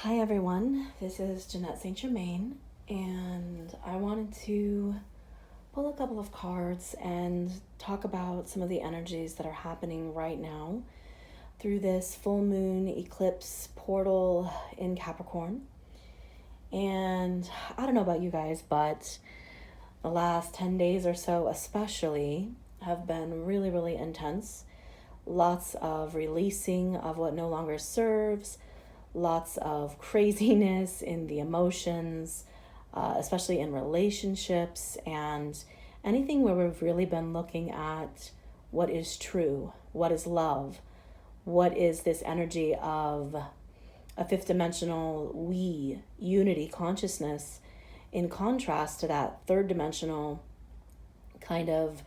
Hi everyone, this is Jeanette St.Germain, and I wanted to pull a couple of cards and talk about some of the energies that are happening right now through this full moon eclipse portal in Capricorn. And I don't know about you guys, but the last 10 days or so especially have been really, really intense. Lots of releasing of what no longer serves, lots of craziness in the emotions, especially in relationships and anything where we've really been looking at what is true, what is love, what is this energy of a fifth dimensional we, unity consciousness, in contrast to that third dimensional kind of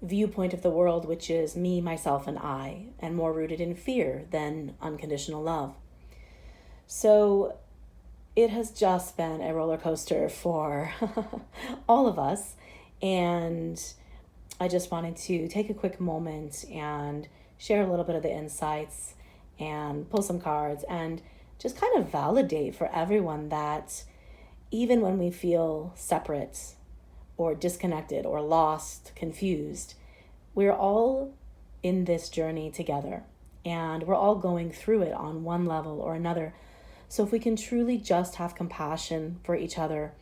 viewpoint of the world, which is me, myself, and I, and more rooted in fear than unconditional love. So it has just been a roller coaster for all of us. And I just wanted to take a quick moment and share a little bit of the insights and pull some cards and just kind of validate for everyone that even when we feel separate or disconnected or lost, confused, we're all in this journey together and we're all going through it on one level or another. So if we can truly just have compassion for each other,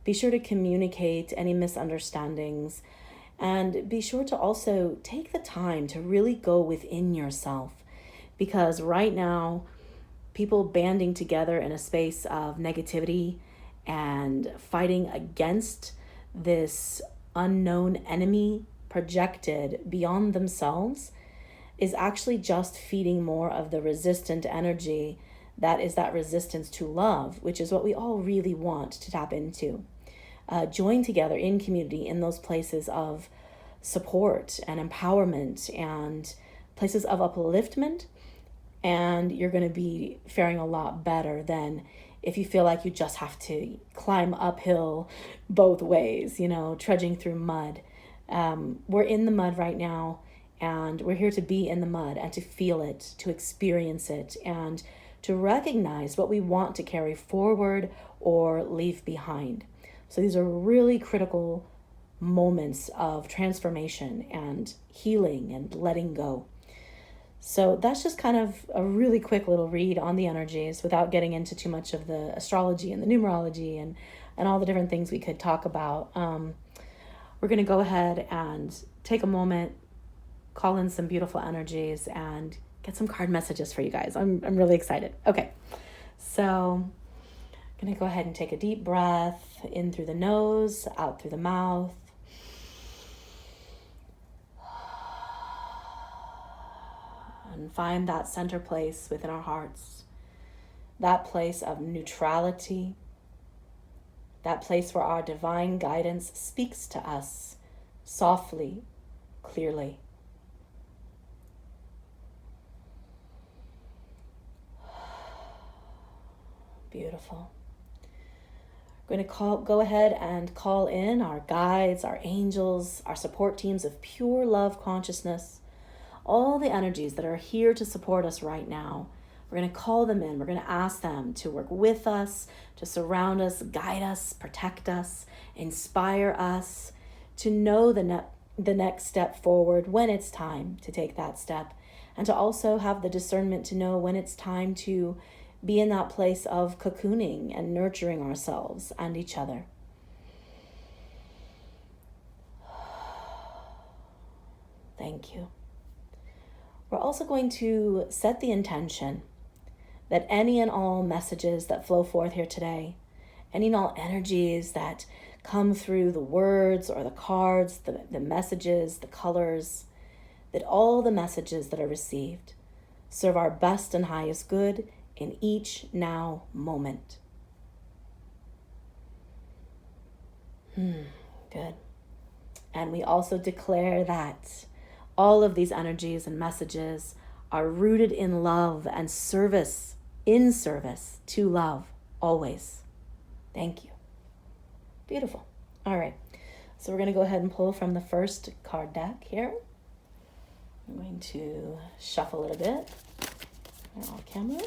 be sure to communicate any misunderstandings, and be sure to also take the time to really go within yourself. Because right now, people banding together in a space of negativity and fighting against this unknown enemy projected beyond themselves is actually just feeding more of the resistant energy that is that resistance to love, which is what we all really want to tap into. Join together in community in those places of support and empowerment and places of upliftment, and you're going to be faring a lot better than if you feel like you just have to climb uphill both ways, trudging through mud. We're in the mud right now, and we're here to be in the mud and to feel it, to experience it, and to recognize what we want to carry forward or leave behind. So these are really critical moments of transformation and healing and letting go. So that's just kind of a really quick little read on the energies without getting into too much of the astrology and the numerology and all the different things we could talk about. We're going to go ahead and take a moment, call in some beautiful energies, and get some card messages for you guys. I'm really excited. Okay, so I'm going to go ahead and take a deep breath in through the nose, out through the mouth. And find that center place within our hearts, that place of neutrality, that place where our divine guidance speaks to us softly, clearly. Beautiful. We're going to go ahead and call in our guides, our angels, our support teams of pure love consciousness, all the energies that are here to support us right now. We're going to call them in. We're going to ask them to work with us, to surround us, guide us, protect us, inspire us, to know the next step forward when it's time to take that step, and to also have the discernment to know when it's time to be in that place of cocooning and nurturing ourselves and each other. Thank you. We're also going to set the intention that any and all messages that flow forth here today, any and all energies that come through the words or the cards, the messages, the colors, that all the messages that are received serve our best and highest good in each now moment. Good. And we also declare that all of these energies and messages are rooted in love and service, in service to love, always. Thank you. Beautiful. All right. So we're going to go ahead and pull from the first card deck here. I'm going to shuffle it a bit. Off camera.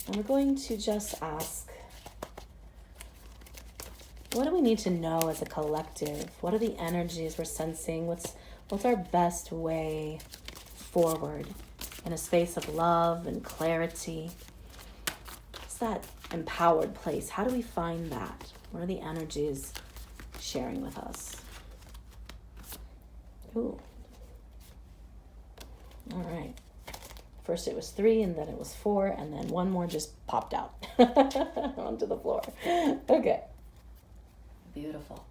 And we're going to just ask, what do we need to know as a collective? What are the energies we're sensing? What's our best way forward in a space of love and clarity? What's that empowered place? How do we find that? What are the energies sharing with us? Ooh. All right. First it was 3, and then it was 4, and then one more just popped out onto the floor. Okay. Beautiful.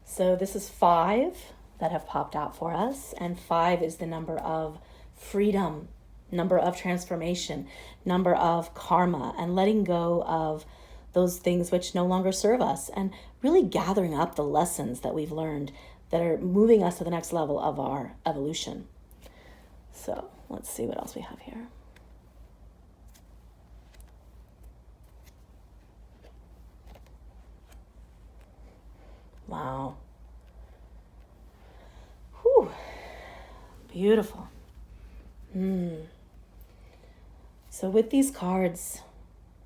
So this is 5 that have popped out for us, and 5 is the number of freedom, number of transformation, number of karma, and letting go of those things which no longer serve us, and really gathering up the lessons that we've learned that are moving us to the next level of our evolution. So let's see what else we have here. Wow. Whew. Beautiful. So with these cards,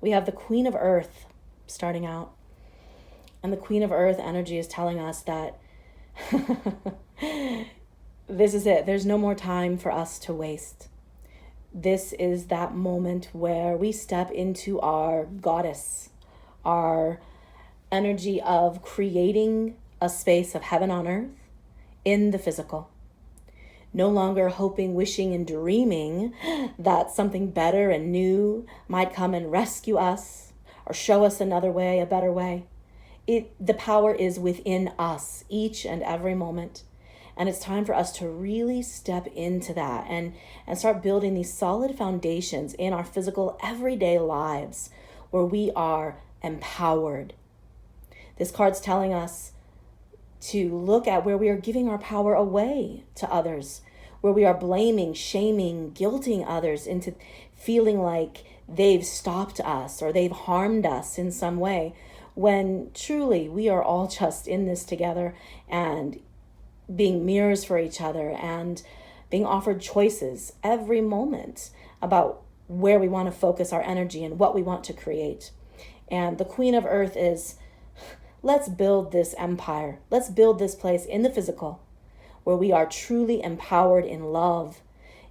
we have the Queen of Earth starting out. And the Queen of Earth energy is telling us that this is it. There's no more time for us to waste. This is that moment where we step into our goddess, our energy of creating a space of heaven on earth in the physical. No longer hoping, wishing, and dreaming that something better and new might come and rescue us or show us another way, a better way. The power is within us each and every moment. And it's time for us to really step into that and start building these solid foundations in our physical everyday lives where we are empowered. This card's telling us to look at where we are giving our power away to others, where we are blaming, shaming, guilting others into feeling like they've stopped us or they've harmed us in some way, when truly we are all just in this together and being mirrors for each other and being offered choices every moment about where we want to focus our energy and what we want to create. And the Queen of Earth is, let's build this empire. Let's build this place in the physical where we are truly empowered in love,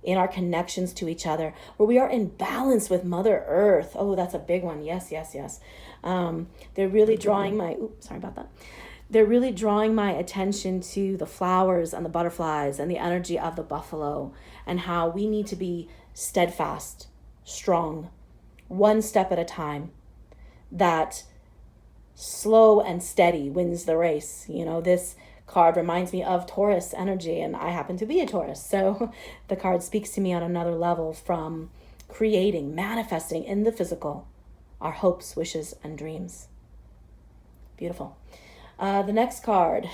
in our connections to each other, where we are in balance with Mother Earth. Oh, that's a big one. Yes. They're really drawing They're really drawing my attention to the flowers and the butterflies and the energy of the buffalo and how we need to be steadfast, strong, one step at a time. That slow and steady wins the race. You know, this card reminds me of Taurus energy, and I happen to be a Taurus. So the card speaks to me on another level from creating, manifesting in the physical our hopes, wishes, and dreams. Beautiful. The next card,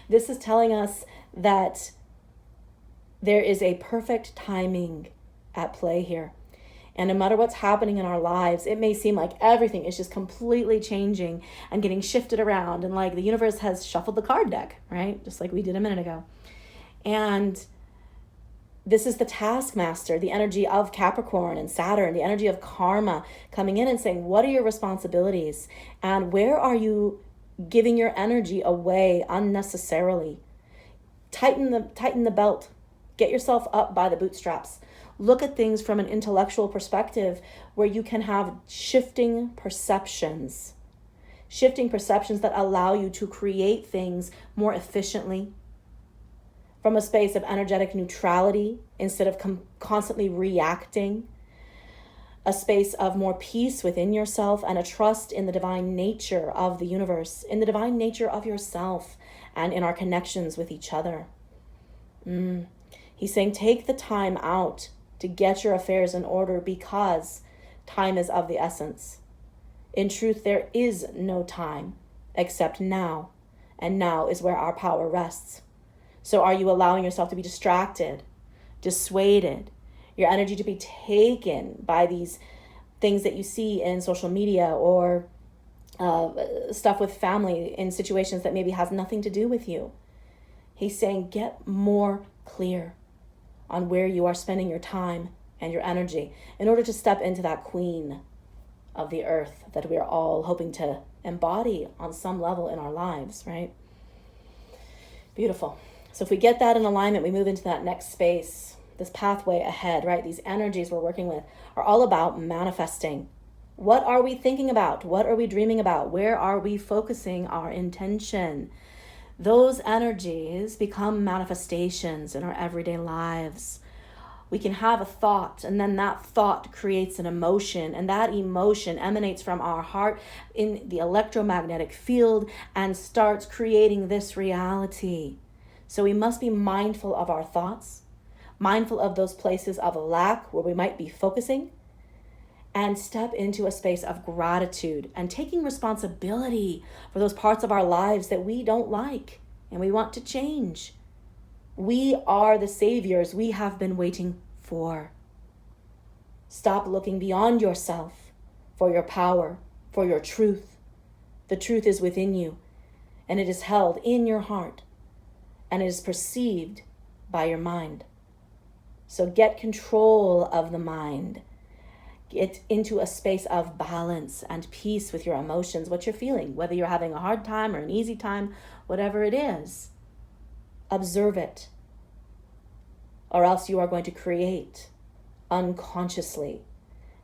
this is telling us that there is a perfect timing at play here. And no matter what's happening in our lives, it may seem like everything is just completely changing and getting shifted around. And like the universe has shuffled the card deck, right? Just like we did a minute ago. And this is the taskmaster, the energy of Capricorn and Saturn, the energy of karma coming in and saying, what are your responsibilities? And where are you giving your energy away unnecessarily? Tighten the belt. Get yourself up by the bootstraps. Look at things from an intellectual perspective where you can have shifting perceptions that allow you to create things more efficiently from a space of energetic neutrality instead of constantly reacting, a space of more peace within yourself and a trust in the divine nature of the universe, in the divine nature of yourself and in our connections with each other. He's saying, take the time out to get your affairs in order because time is of the essence. In truth, there is no time except now, and now is where our power rests. So are you allowing yourself to be distracted, dissuaded, your energy to be taken by these things that you see in social media or stuff with family in situations that maybe has nothing to do with you? He's saying, get more clear on where you are spending your time. and your energy in order to step into that queen of the earth that we are all hoping to embody on some level in our lives, right? Beautiful. So if we get that in alignment, we move into that next space, this pathway ahead, right? These energies we're working with are all about manifesting. What are we thinking about? What are we dreaming about? Where are we focusing our intention? Those energies become manifestations in our everyday lives. We can have a thought, and then that thought creates an emotion, and that emotion emanates from our heart in the electromagnetic field and starts creating this reality. So we must be mindful of our thoughts, mindful of those places of lack where we might be focusing, and step into a space of gratitude and taking responsibility for those parts of our lives that we don't like and we want to change. We are the saviors we have been waiting for. Stop looking beyond yourself for your power, for your truth. The truth is within you, and it is held in your heart, and it is perceived by your mind. So get control of the mind. Get into a space of balance and peace with your emotions, what you're feeling, whether you're having a hard time or an easy time, whatever it is. Observe it, or else you are going to create unconsciously.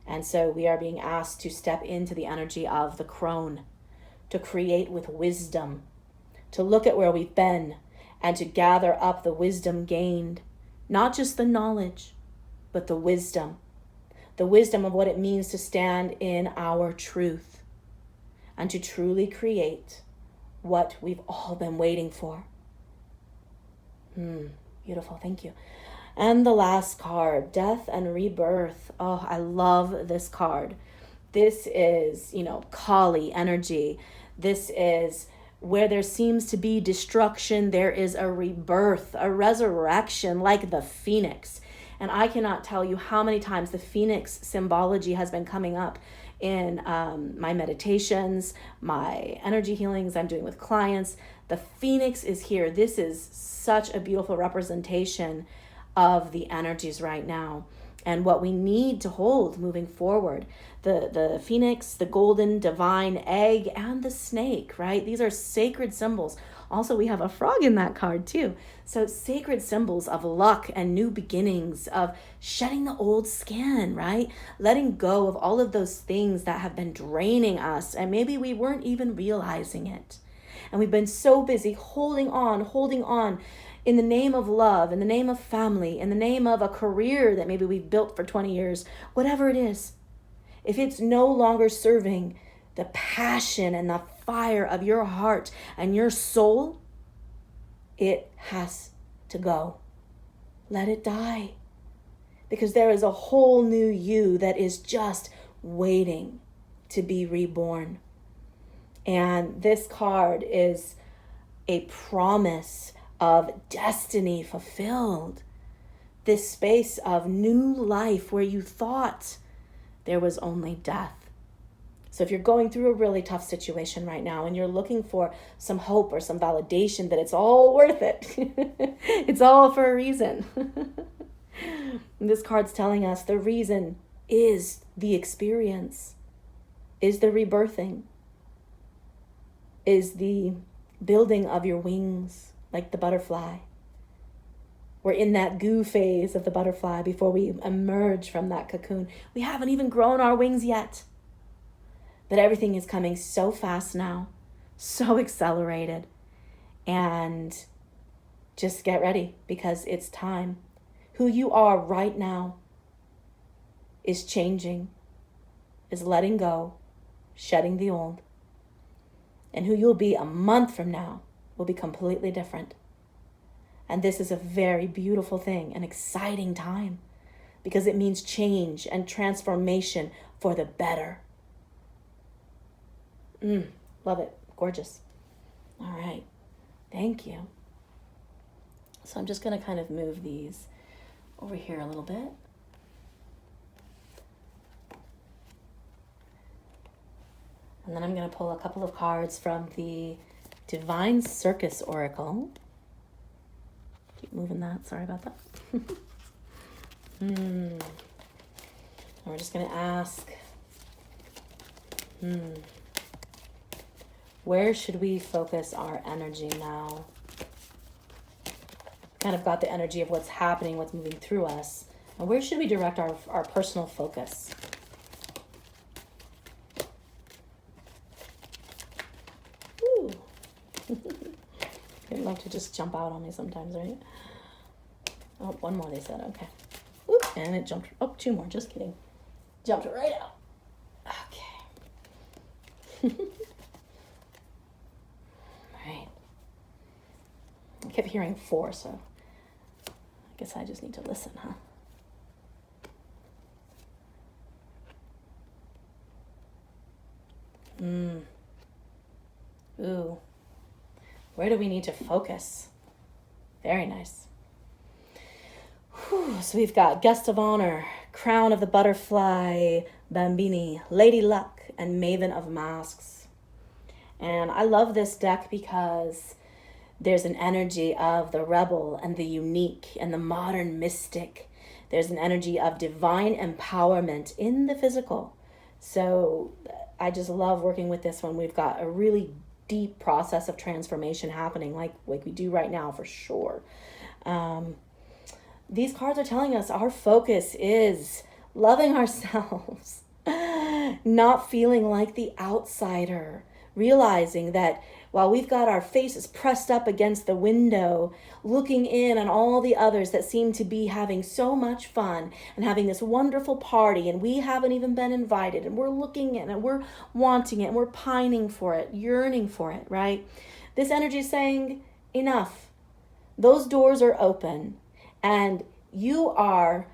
And so we are being asked to step into the energy of the crone, to create with wisdom, to look at where we've been and to gather up the wisdom gained, not just the knowledge, but the wisdom of what it means to stand in our truth and to truly create what we've all been waiting for. Beautiful, thank you. And the last card, Death and Rebirth. Oh, I love this card. This is, Kali energy. This is where there seems to be destruction, there is a rebirth, a resurrection, like the phoenix. And I cannot tell you how many times the phoenix symbology has been coming up in my meditations, my energy healings I'm doing with clients. The phoenix is here. This is such a beautiful representation of the energies right now and what we need to hold moving forward. The phoenix, the golden divine egg, and the snake, right? These are sacred symbols. Also, we have a frog in that card too. So sacred symbols of luck and new beginnings, of shedding the old skin, right? Letting go of all of those things that have been draining us, and maybe we weren't even realizing it. And we've been so busy holding on in the name of love, in the name of family, in the name of a career that maybe we've built for 20 years, whatever it is. If it's no longer serving the passion and the fire of your heart and your soul, it has to go. Let it die. Because there is a whole new you that is just waiting to be reborn. And this card is a promise of destiny fulfilled. This space of new life where you thought there was only death. So if you're going through a really tough situation right now and you're looking for some hope or some validation that it's all worth it, it's all for a reason. And this card's telling us the reason is the experience, is the rebirthing, is the building of your wings like the butterfly. We're in that goo phase of the butterfly before we emerge from that cocoon. We haven't even grown our wings yet. But everything is coming so fast now, so accelerated. And just get ready because it's time. Who you are right now is changing, is letting go, shedding the old. And who you'll be a month from now will be completely different. And this is a very beautiful thing, an exciting time, because it means change and transformation for the better. Love it. Gorgeous. All right. Thank you. So I'm just going to kind of move these over here a little bit. And then I'm going to pull a couple of cards from the Divine Circus Oracle. Keep moving that. Sorry about that. And we're just going to ask, where should we focus our energy now? Kind of got the energy of what's happening, what's moving through us. And where should we direct our personal focus? Ooh. They'd love to just jump out on me sometimes, right? Oh, one more, they said. Okay. Oop, and it jumped. Oh, two more. Just kidding. Jumped right out. Okay. Right. I kept hearing 4, so I guess I just need to listen, huh? Ooh. Where do we need to focus? Very nice. Whew. So we've got Guest of Honor, Crown of the Butterfly, Bambini, Lady Luck, and Maven of Masks. And I love this deck because there's an energy of the rebel and the unique and the modern mystic. There's an energy of divine empowerment in the physical. So I just love working with this one. We've got a really deep process of transformation happening like we do right now for sure. These cards are telling us our focus is loving ourselves, not feeling like the outsider, realizing that while we've got our faces pressed up against the window, looking in on all the others that seem to be having so much fun and having this wonderful party, and we haven't even been invited, and we're looking in and we're wanting it and we're pining for it, yearning for it, right? This energy is saying, enough. Those doors are open, and you are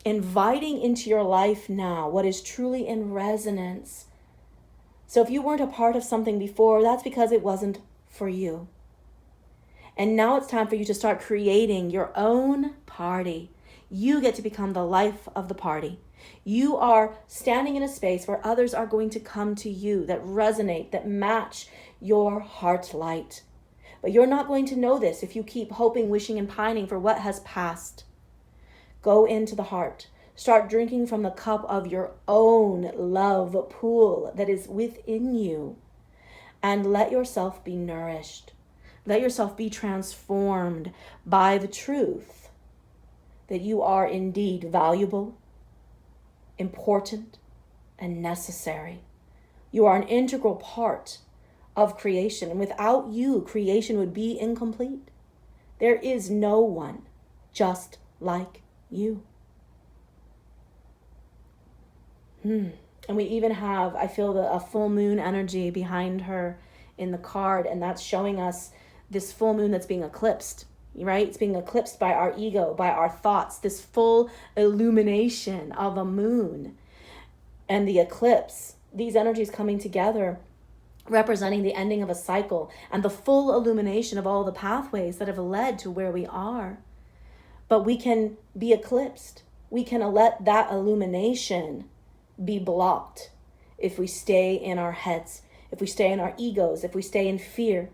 inviting into your life now what is truly in resonance. So if you weren't a part of something before, that's because it wasn't for you. And now it's time for you to start creating your own party. You get to become the life of the party. You are standing in a space where others are going to come to you that resonate, that match your heart light. But you're not going to know this if you keep hoping, wishing, and pining for what has passed. Go into the heart. Start drinking from the cup of your own love pool that is within you. And let yourself be nourished. Let yourself be transformed by the truth that you are indeed valuable, important, and necessary. You are an integral part of creation. And without you, creation would be incomplete. There is no one just like you. And we even have, I feel a full moon energy behind her in the card, and that's showing us this full moon that's being eclipsed, right? It's being eclipsed by our ego, by our thoughts, this full illumination of a moon. And the eclipse, these energies coming together, representing the ending of a cycle and the full illumination of all the pathways that have led to where we are. But we can be eclipsed. We can let that illumination be blocked if we stay in our heads, if we stay in our egos, if we stay in fear,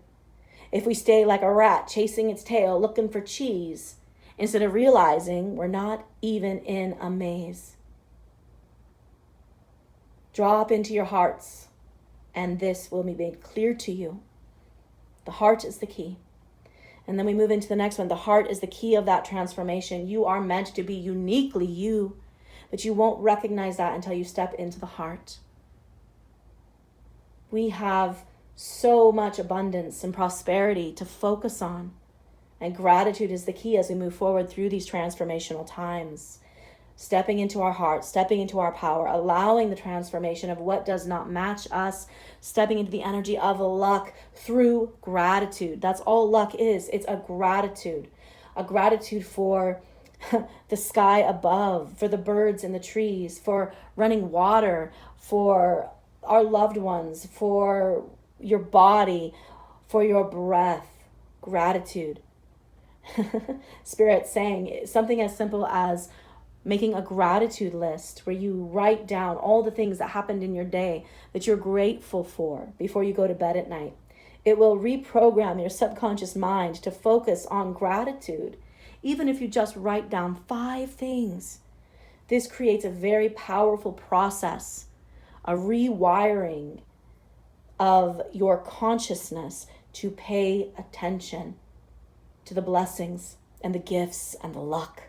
if we stay like a rat chasing its tail looking for cheese instead of realizing we're not even in a maze. Drop into your hearts, and this will be made clear to you. The heart is the key. And then we move into the next one. The heart is the key of that transformation. You are meant to be uniquely you, but you won't recognize that until you step into the heart. We have so much abundance and prosperity to focus on. And gratitude is the key as we move forward through these transformational times. Stepping into our heart, stepping into our power, allowing the transformation of what does not match us, stepping into the energy of luck through gratitude. That's all luck is. It's a gratitude for the sky above, for the birds in the trees, for running water, for our loved ones, for your body, for your breath. Gratitude. Spirit saying something as simple as making a gratitude list where you write down all the things that happened in your day that you're grateful for before you go to bed at night. It will reprogram your subconscious mind to focus on gratitude. Even if you just write down 5 things This creates a very powerful process, a rewiring of your consciousness to pay attention to the blessings and the gifts and the luck.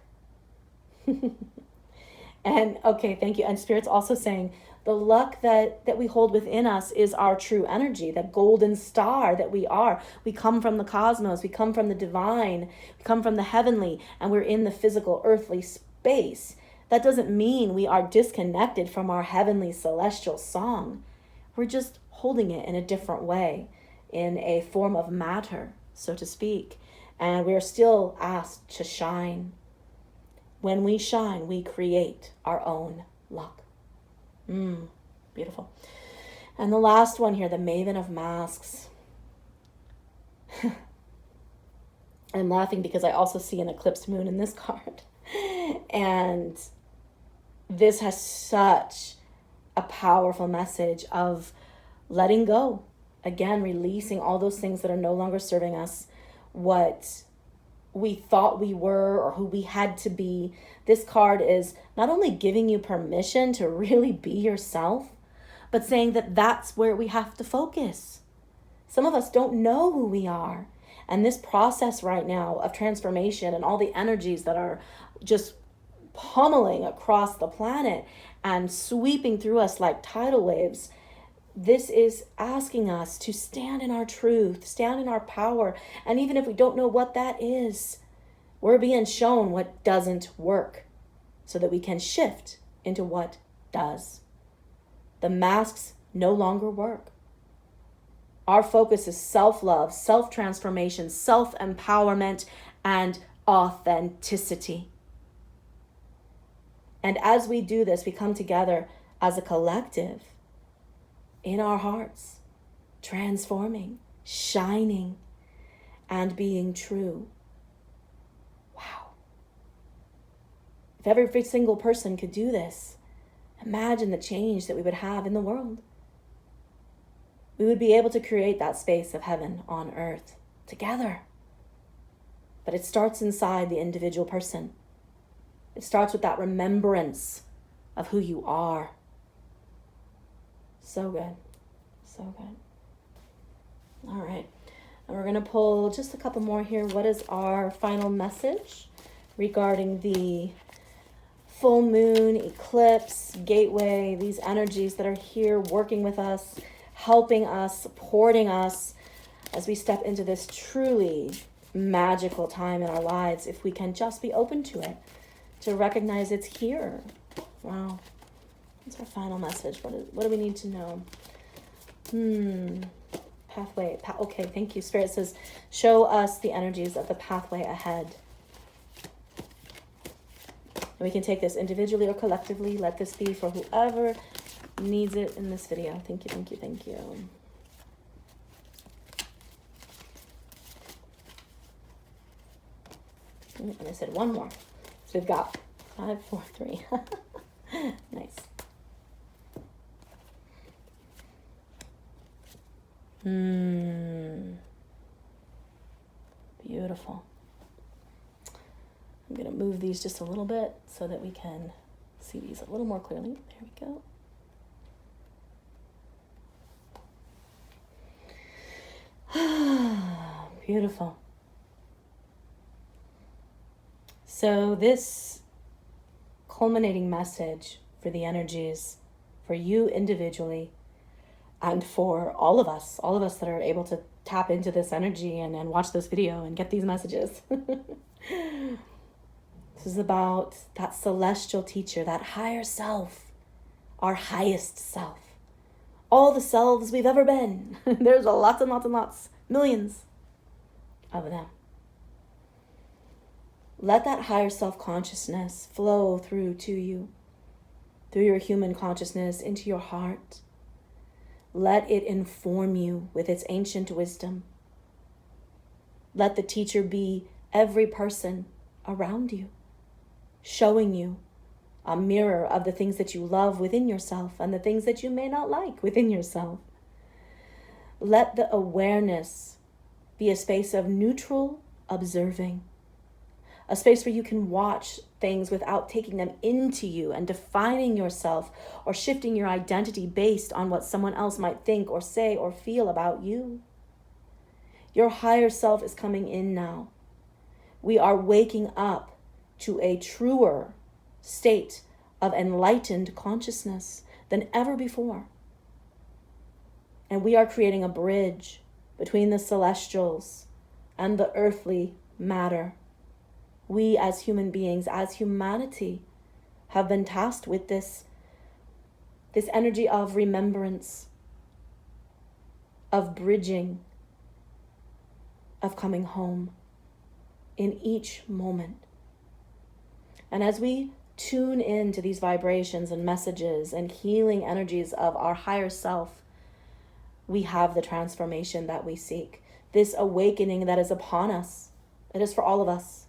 And okay, thank you. And Spirit's also saying the luck that we hold within us is our true energy, that golden star that we are. We come from the cosmos, we come from the divine, we come from the heavenly, and we're in the physical earthly space. That doesn't mean we are disconnected from our heavenly celestial song. We're just holding it in a different way, in a form of matter, so to speak. And we're still asked to shine. When we shine, we create our own luck. Beautiful. And the last one here, the Maven of Masks. I'm laughing because I also see an eclipse moon in this card. And this has such a powerful message of letting go. Again, releasing all those things that are no longer serving us, what we thought we were or who we had to be. This card is not only giving you permission to really be yourself, but saying that that's where we have to focus. Some of us don't know who we are. And this process right now of transformation and all the energies that are just pummeling across the planet and sweeping through us like tidal waves, this is asking us to stand in our truth, stand in our power. And even if we don't know what that is, we're being shown what doesn't work so that we can shift into what does. The masks no longer work. Our focus is self-love, self-transformation, self-empowerment, and authenticity. And as we do this, we come together as a collective in our hearts, transforming, shining, and being true. Wow. If every single person could do this, imagine the change that we would have in the world. We would be able to create that space of heaven on earth together. But it starts inside the individual person. It starts with that remembrance of who you are. So good. So good. All right. And we're going to pull just a couple more here. What is our final message regarding the full moon, eclipse, gateway, these energies that are here working with us, helping us, supporting us as we step into this truly magical time in our lives, if we can just be open to it, to recognize it's here. Wow. What's our final message? What do we need to know? Pathway. Okay, thank you. Spirit says, show us the energies of the pathway ahead. And we can take this individually or collectively. Let this be for whoever needs it in this video. Thank you, thank you, thank you. And I said one more. So we've got 5, 4, 3. Nice. Beautiful. I'm going to move these just a little bit so that we can see these a little more clearly. There we go. Beautiful. So this culminating message for the energies, for you individually, and for all of us that are able to tap into this energy and watch this video and get these messages. This is about that celestial teacher, that higher self, our highest self. All the selves we've ever been. There's lots and lots and lots, millions of them. Let that higher self-consciousness flow through to you, through your human consciousness, into your heart. Let it inform you with its ancient wisdom. Let the teacher be every person around you, showing you a mirror of the things that you love within yourself and the things that you may not like within yourself. Let the awareness be a space of neutral observing, a space where you can watch things without taking them into you and defining yourself or shifting your identity based on what someone else might think or say or feel about you. Your higher self is coming in now. We are waking up to a truer state of enlightened consciousness than ever before. And we are creating a bridge between the celestials and the earthly matter. We as human beings, as humanity, have been tasked with this energy of remembrance, of bridging, of coming home in each moment. And as we tune into these vibrations and messages and healing energies of our higher self, we have the transformation that we seek. This awakening that is upon us. It is for all of us.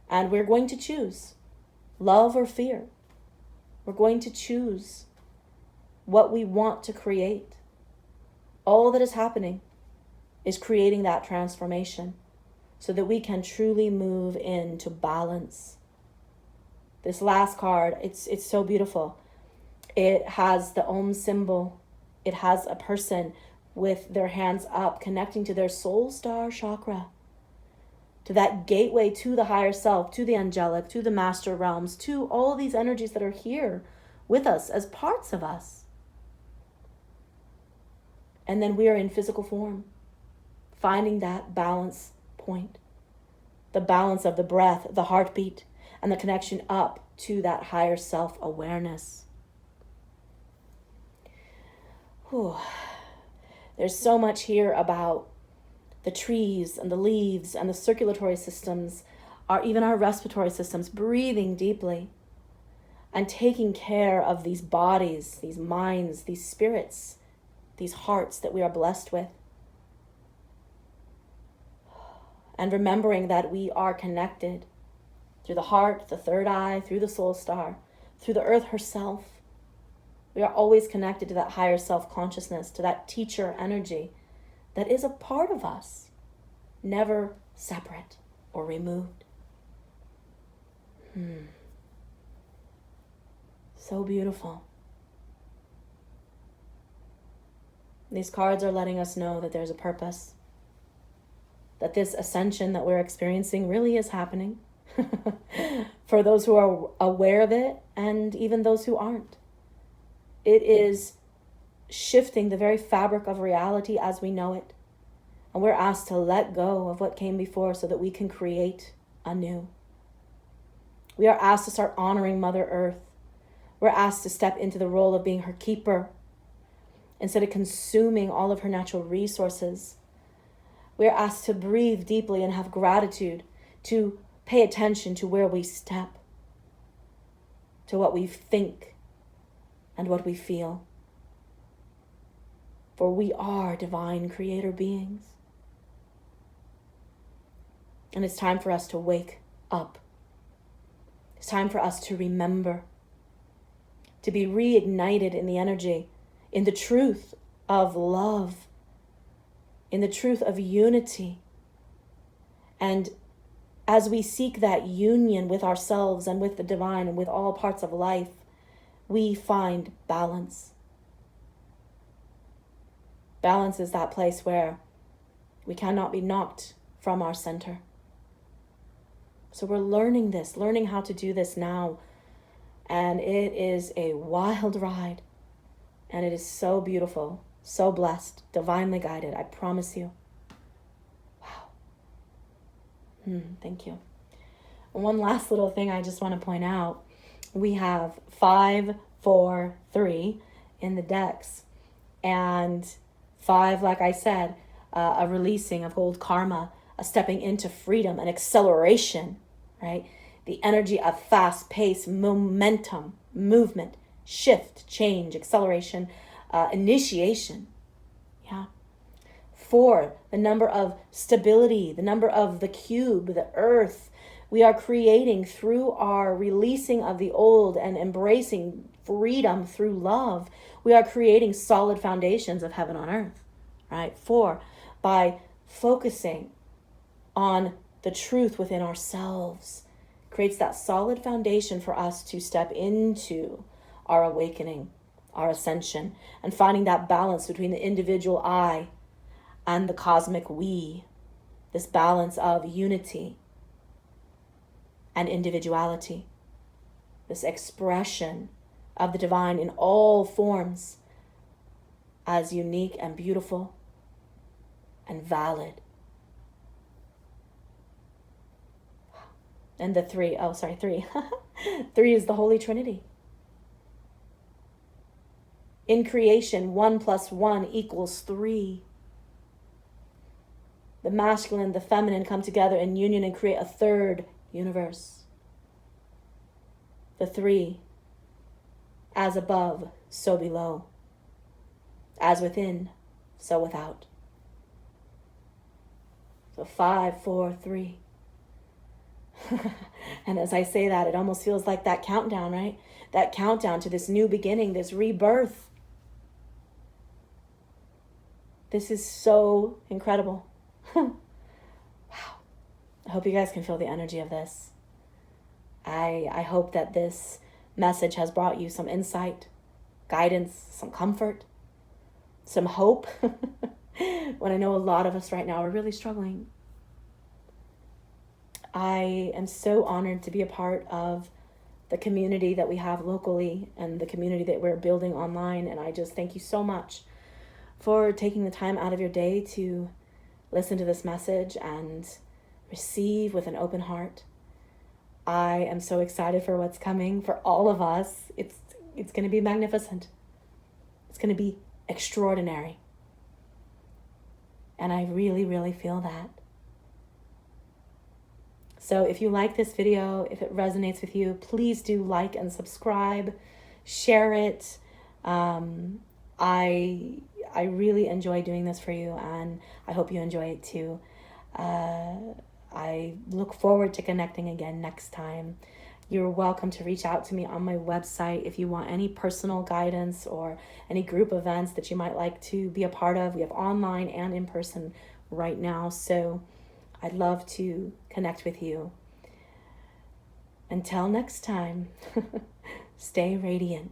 And we're going to choose love or fear. We're going to choose what we want to create. All that is happening is creating that transformation so that we can truly move into balance. This last card, it's so beautiful. It has the Om symbol. It has a person with their hands up, connecting to their soul star chakra, to that gateway to the higher self, to the angelic, to the master realms, to all these energies that are here with us as parts of us. And then we are in physical form, finding that balance point, the balance of the breath, the heartbeat, and the connection up to that higher self-awareness. Whew. There's so much here about the trees and the leaves and the circulatory systems, even our respiratory systems, breathing deeply and taking care of these bodies, these minds, these spirits, these hearts that we are blessed with. And remembering that we are connected through the heart, the third eye, through the soul star, through the earth herself. We are always connected to that higher self-consciousness, to that teacher energy that is a part of us, never separate or removed. So beautiful. These cards are letting us know that there's a purpose, that this ascension that we're experiencing really is happening for those who are aware of it and even those who aren't. It is shifting the very fabric of reality as we know it. And we're asked to let go of what came before so that we can create anew. We are asked to start honoring Mother Earth. We're asked to step into the role of being her keeper instead of consuming all of her natural resources. We are asked to breathe deeply and have gratitude, to pay attention to where we step, to what we think and what we feel. For we are divine creator beings. And it's time for us to wake up. It's time for us to remember, to be reignited in the energy, in the truth of love, in the truth of unity. And as we seek that union with ourselves and with the divine and with all parts of life, we find balance. Balance is that place where we cannot be knocked from our center. So we're learning this, learning how to do this now. And it is a wild ride. And it is so beautiful, so blessed, divinely guided, I promise you. Wow. Thank you. And one last little thing I just want to point out. We have 5, 4, 3 in the decks. And 5, like I said, a releasing of old karma, a stepping into freedom, an acceleration, right? The energy of fast-paced momentum, movement, shift, change, acceleration, initiation. Yeah. 4, the number of stability, the number of the cube, the earth. We are creating through our releasing of the old and embracing freedom through love. We are creating solid foundations of heaven on earth, right? 4, by focusing on the truth within ourselves creates that solid foundation for us to step into our awakening, our ascension, and finding that balance between the individual I and the cosmic we, this balance of unity and individuality, this expression of the divine in all forms as unique and beautiful and valid. And the three. Three is the Holy Trinity. In creation, 1 + 1 = 3. The masculine and the feminine come together in union and create a third universe. The three, as above, so below. As within, so without. So 5, 4, 3. And as I say that, it almost feels like that countdown, right? That countdown to this new beginning, this rebirth. This is so incredible. Wow. I hope you guys can feel the energy of this. I hope that this message has brought you some insight, guidance, some comfort, some hope. When I know a lot of us right now are really struggling. I am so honored to be a part of the community that we have locally and the community that we're building online. And I just thank you so much for taking the time out of your day to listen to this message and receive with an open heart. I am so excited for what's coming for all of us. It's going to be magnificent. It's going to be extraordinary. And I really, really feel that. So if you like this video, if it resonates with you, please do like and subscribe, share it. I really enjoy doing this for you, and I hope you enjoy it too. I look forward to connecting again next time. You're welcome to reach out to me on my website if you want any personal guidance or any group events that you might like to be a part of. We have online and in person right now, so I'd love to connect with you. Until next time, stay radiant.